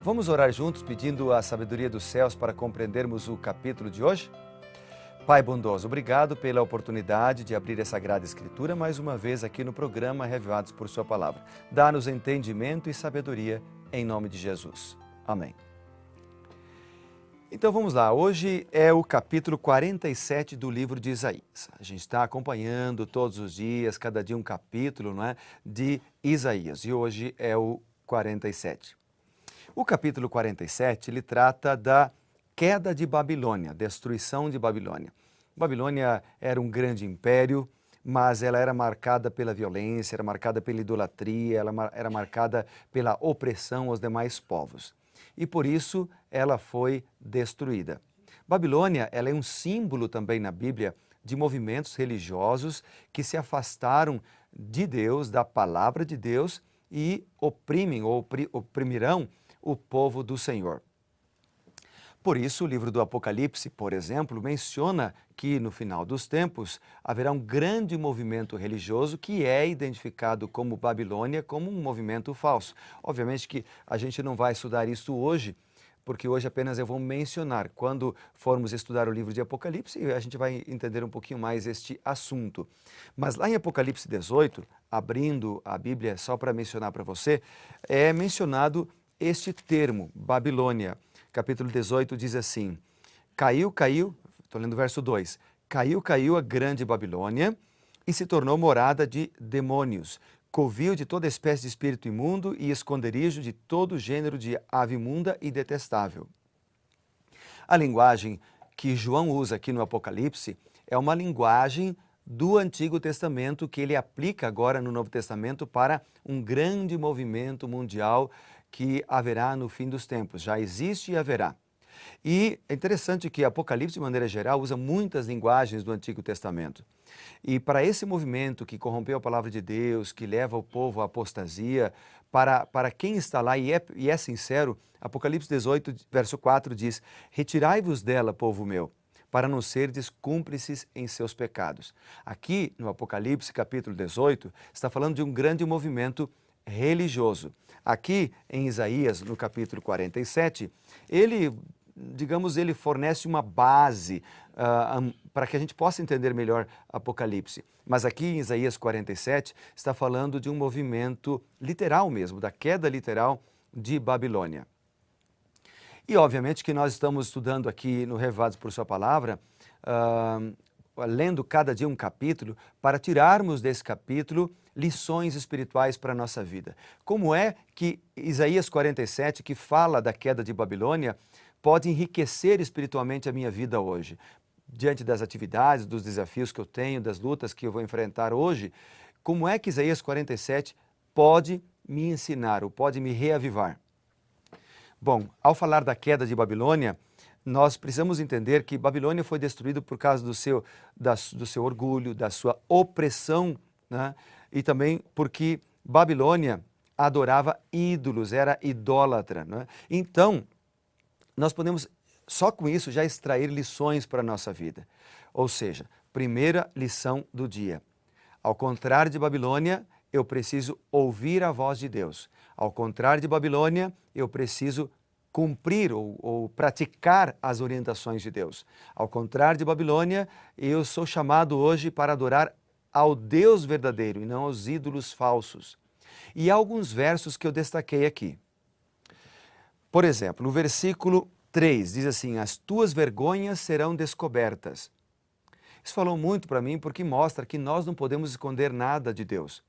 Vamos orar juntos pedindo a sabedoria dos céus para compreendermos o capítulo de hoje? Pai bondoso, obrigado pela oportunidade de abrir essa Sagrada Escritura mais uma vez aqui no programa Revivados por Sua Palavra. Dá-nos entendimento e sabedoria em nome de Jesus. Amém. Então vamos lá, hoje é o capítulo 47 do livro de Isaías. A gente está acompanhando todos os dias, cada dia um capítulo, não é, de Isaías, e hoje é o 47. O capítulo 47, ele trata da queda de Babilônia, destruição de Babilônia. Babilônia era um grande império, mas ela era marcada pela violência, era marcada pela idolatria, ela era marcada pela opressão aos demais povos. E por isso ela foi destruída. Babilônia, ela é um símbolo também na Bíblia de movimentos religiosos que se afastaram de Deus, da palavra de Deus, e oprimem ou oprimirão o povo do Senhor. Por isso, o livro do Apocalipse, por exemplo, menciona que no final dos tempos haverá um grande movimento religioso que é identificado como Babilônia, como um movimento falso. Obviamente que a gente não vai estudar isso hoje, porque hoje apenas eu vou mencionar. Quando formos estudar o livro de Apocalipse, a gente vai entender um pouquinho mais este assunto. Mas lá em Apocalipse 18, abrindo a Bíblia só para mencionar para você, é mencionado este termo, Babilônia. Capítulo 18 diz assim: Caiu, estou lendo o verso 2, caiu a grande Babilônia e se tornou morada de demônios, covil de toda espécie de espírito imundo e esconderijo de todo gênero de ave imunda e detestável. A linguagem que João usa aqui no Apocalipse é uma linguagem do Antigo Testamento que ele aplica agora no Novo Testamento para um grande movimento mundial que haverá no fim dos tempos. Já existe e haverá. E é interessante que Apocalipse, de maneira geral, usa muitas linguagens do Antigo Testamento. E para esse movimento que corrompeu a palavra de Deus, que leva o povo à apostasia, para quem está lá e é sincero, Apocalipse 18, verso 4 diz: Retirai-vos dela, povo meu, para não serdes cúmplices em seus pecados. Aqui no Apocalipse, capítulo 18, está falando de um grande movimento religioso. Aqui em Isaías, no capítulo 47, ele fornece uma base para que a gente possa entender melhor Apocalipse. Mas aqui em Isaías 47 está falando de um movimento literal mesmo, da queda literal de Babilônia. E obviamente que nós estamos estudando aqui no Revivados por Sua Palavra, lendo cada dia um capítulo, para tirarmos desse capítulo lições espirituais para a nossa vida. Como é que Isaías 47, que fala da queda de Babilônia, pode enriquecer espiritualmente a minha vida hoje? Diante das atividades, dos desafios que eu tenho, das lutas que eu vou enfrentar hoje, como é que Isaías 47 pode me ensinar ou pode me reavivar? Bom, ao falar da queda de Babilônia, nós precisamos entender que Babilônia foi destruída por causa do seu orgulho, da sua opressão, né? E também porque Babilônia adorava ídolos, era idólatra, né? Então, nós podemos, só com isso, já extrair lições para a nossa vida. Ou seja, primeira lição do dia: ao contrário de Babilônia, eu preciso ouvir a voz de Deus. Ao contrário de Babilônia, eu preciso cumprir ou praticar as orientações de Deus. Ao contrário de Babilônia, eu sou chamado hoje para adorar ao Deus verdadeiro e não aos ídolos falsos. E há alguns versos que eu destaquei aqui. Por exemplo, no versículo 3 diz assim: As tuas vergonhas serão descobertas. Isso falou muito para mim porque mostra que nós não podemos esconder nada de Deus.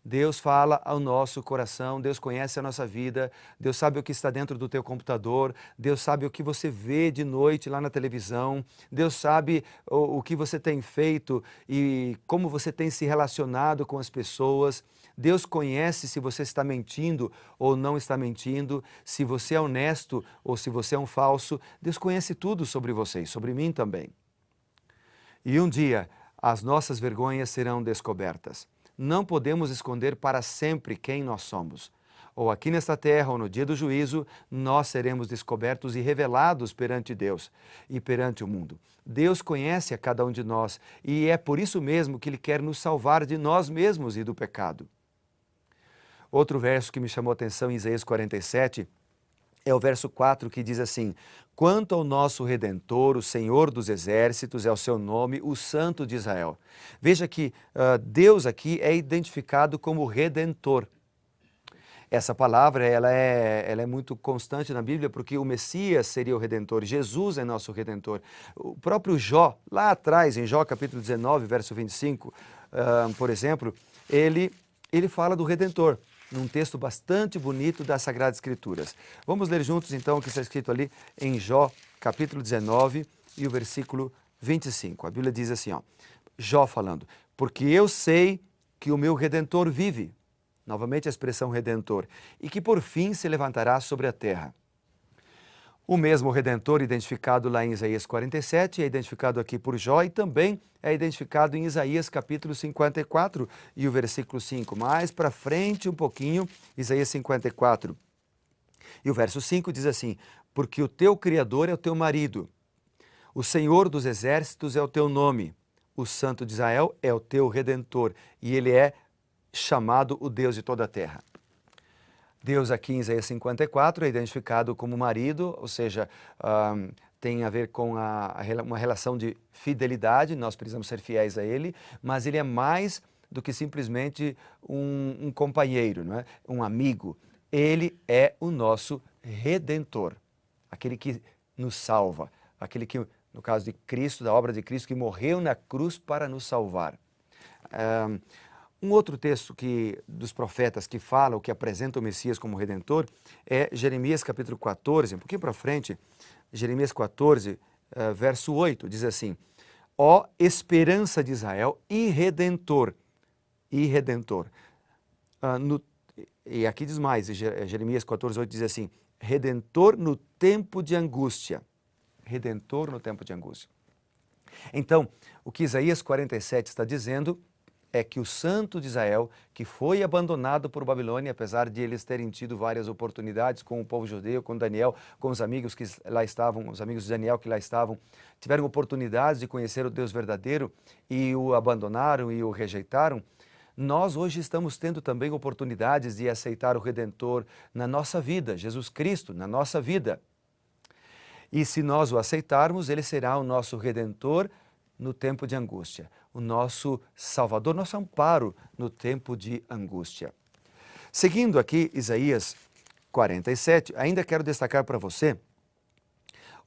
Deus fala ao nosso coração, Deus conhece a nossa vida, Deus sabe o que está dentro do teu computador, Deus sabe o que você vê de noite lá na televisão, Deus sabe o que você tem feito e como você tem se relacionado com as pessoas. Deus conhece se você está mentindo ou não está mentindo, se você é honesto ou se você é um falso. Deus conhece tudo sobre você e sobre mim também. E um dia as nossas vergonhas serão descobertas. Não podemos esconder para sempre quem nós somos. Ou aqui nesta terra, ou no dia do juízo, nós seremos descobertos e revelados perante Deus e perante o mundo. Deus conhece a cada um de nós e é por isso mesmo que Ele quer nos salvar de nós mesmos e do pecado. Outro verso que me chamou a atenção em Isaías 47 é o verso 4 que diz assim: quanto ao nosso Redentor, o Senhor dos Exércitos, é o seu nome, o Santo de Israel. Veja que Deus aqui é identificado como Redentor. Essa palavra ela é muito constante na Bíblia, porque o Messias seria o Redentor, Jesus é nosso Redentor. O próprio Jó, lá atrás, em Jó capítulo 19, verso 25, por exemplo, ele fala do Redentor, num texto bastante bonito das Sagradas Escrituras. Vamos ler juntos então o que está escrito ali em Jó capítulo 19 e o versículo 25. A Bíblia diz assim, ó, Jó falando: porque eu sei que o meu Redentor vive, novamente a expressão Redentor, e que por fim se levantará sobre a terra. O mesmo Redentor identificado lá em Isaías 47 é identificado aqui por Jó e também é identificado em Isaías capítulo 54 e o versículo 5. Mais para frente um pouquinho, Isaías 54. E o verso 5 diz assim: porque o teu Criador é o teu marido, o Senhor dos Exércitos é o teu nome, o Santo de Israel é o teu Redentor, e ele é chamado o Deus de toda a terra. Deus aqui em Isaías 54 é identificado como marido, ou seja, tem a ver com uma relação de fidelidade, nós precisamos ser fiéis a ele, mas ele é mais do que simplesmente um companheiro, não é? Um amigo. Ele é o nosso Redentor, aquele que nos salva, aquele que, no caso de Cristo, da obra de Cristo, que morreu na cruz para nos salvar. Um outro texto dos profetas que fala, ou que apresenta o Messias como Redentor, é Jeremias capítulo 14, um pouquinho para frente, Jeremias 14, verso 8, diz assim: ó esperança de Israel e Redentor, e aqui diz mais, Jeremias 14, 8 diz assim: Redentor no tempo de angústia, Redentor no tempo de angústia. Então, o que Isaías 47 está dizendo é que o Santo de Israel, que foi abandonado por Babilônia, apesar de eles terem tido várias oportunidades com o povo judeu, com Daniel, com os amigos que lá estavam, os amigos de Daniel que lá estavam, tiveram oportunidades de conhecer o Deus verdadeiro e o abandonaram e o rejeitaram. Nós hoje estamos tendo também oportunidades de aceitar o Redentor na nossa vida, Jesus Cristo, na nossa vida. E se nós o aceitarmos, ele será o nosso Redentor no tempo de angústia, o nosso Salvador, nosso amparo no tempo de angústia. Seguindo aqui Isaías 47, ainda quero destacar para você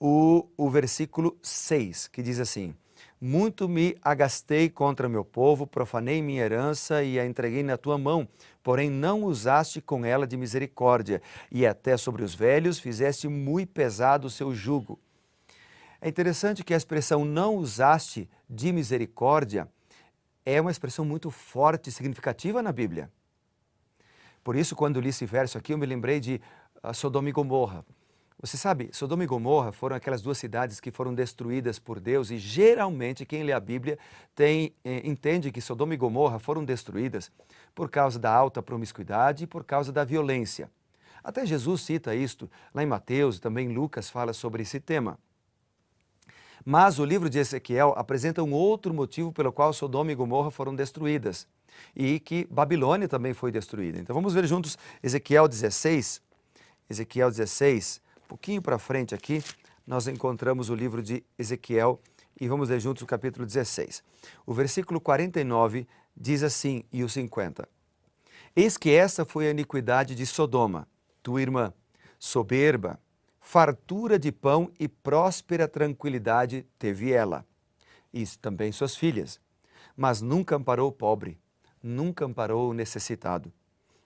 o versículo 6, que diz assim: muito me agastei contra meu povo, profanei minha herança e a entreguei na tua mão, porém não usaste com ela de misericórdia, e até sobre os velhos fizeste muito pesado o seu jugo. É interessante que a expressão não usaste de misericórdia é uma expressão muito forte e significativa na Bíblia. Por isso, quando li esse verso aqui, eu me lembrei de Sodoma e Gomorra. Você sabe, Sodoma e Gomorra foram aquelas duas cidades que foram destruídas por Deus e geralmente quem lê a Bíblia entende que Sodoma e Gomorra foram destruídas por causa da alta promiscuidade e por causa da violência. Até Jesus cita isto lá em Mateus e também Lucas fala sobre esse tema. Mas o livro de Ezequiel apresenta um outro motivo pelo qual Sodoma e Gomorra foram destruídas e que Babilônia também foi destruída. Então vamos ver juntos Ezequiel 16, um pouquinho para frente aqui, nós encontramos o livro de Ezequiel e vamos ler juntos o capítulo 16. O versículo 49 diz assim, e o 50. Eis que essa foi a iniquidade de Sodoma, tua irmã, soberba, fartura de pão e próspera tranquilidade teve ela, e também suas filhas, mas nunca amparou o pobre, nunca amparou o necessitado.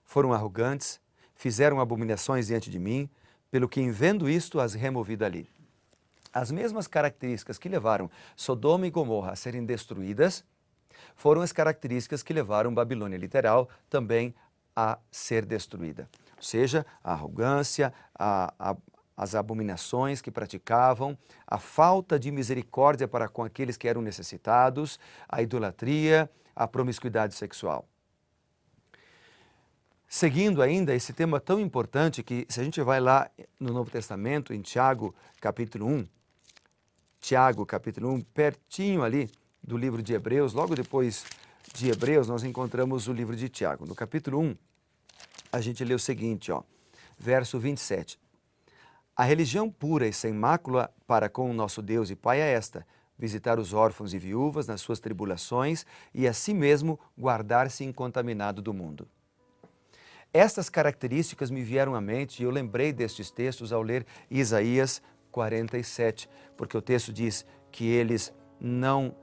Foram arrogantes, fizeram abominações diante de mim, pelo que em vendo isto as removi dali. As mesmas características que levaram Sodoma e Gomorra a serem destruídas, foram as características que levaram Babilônia literal também a ser destruída. Ou seja, a arrogância, as abominações que praticavam, a falta de misericórdia para com aqueles que eram necessitados, a idolatria, a promiscuidade sexual. Seguindo ainda esse tema tão importante que, se a gente vai lá no Novo Testamento, em Tiago capítulo 1, pertinho ali do livro de Hebreus, logo depois de Hebreus, nós encontramos o livro de Tiago. No capítulo 1, a gente lê o seguinte, ó, verso 27. A religião pura e sem mácula para com o nosso Deus e Pai é esta: visitar os órfãos e viúvas nas suas tribulações e a si mesmo guardar-se incontaminado do mundo. Estas características me vieram à mente e eu lembrei destes textos ao ler Isaías 47, porque o texto diz que eles não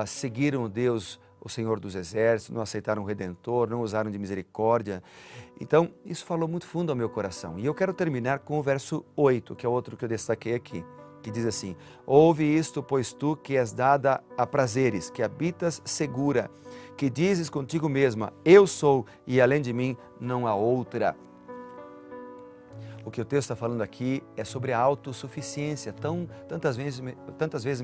seguiram o Deus, o Senhor dos Exércitos, não aceitaram o Redentor, não usaram de misericórdia. Então, isso falou muito fundo ao meu coração. E eu quero terminar com o verso 8, que é outro que eu destaquei aqui, que diz assim: ouve isto, pois tu que és dada a prazeres, que habitas segura, que dizes contigo mesma, eu sou e além de mim não há outra. O que o texto está falando aqui é sobre a autossuficiência, tantas vezes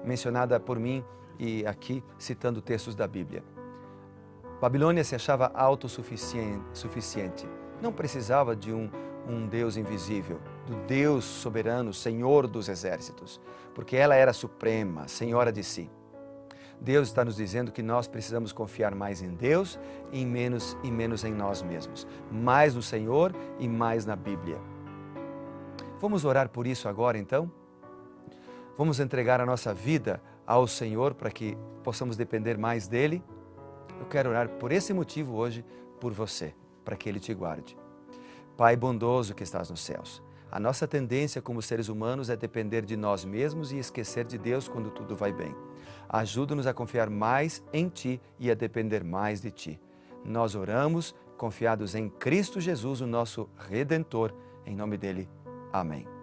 mencionada por mim e aqui citando textos da Bíblia. Babilônia se achava autossuficiente, não precisava de um Deus invisível, do Deus soberano, Senhor dos exércitos, porque ela era suprema, senhora de si. Deus está nos dizendo que nós precisamos confiar mais em Deus e menos em nós mesmos. Mais no Senhor e mais na Bíblia. Vamos orar por isso agora, então? Vamos entregar a nossa vida ao Senhor para que possamos depender mais dEle? Eu quero orar por esse motivo hoje, por você, para que Ele te guarde. Pai bondoso que estás nos céus, a nossa tendência como seres humanos é depender de nós mesmos e esquecer de Deus quando tudo vai bem. Ajuda-nos a confiar mais em Ti e a depender mais de Ti. Nós oramos confiados em Cristo Jesus, o nosso Redentor. Em nome dEle, amém.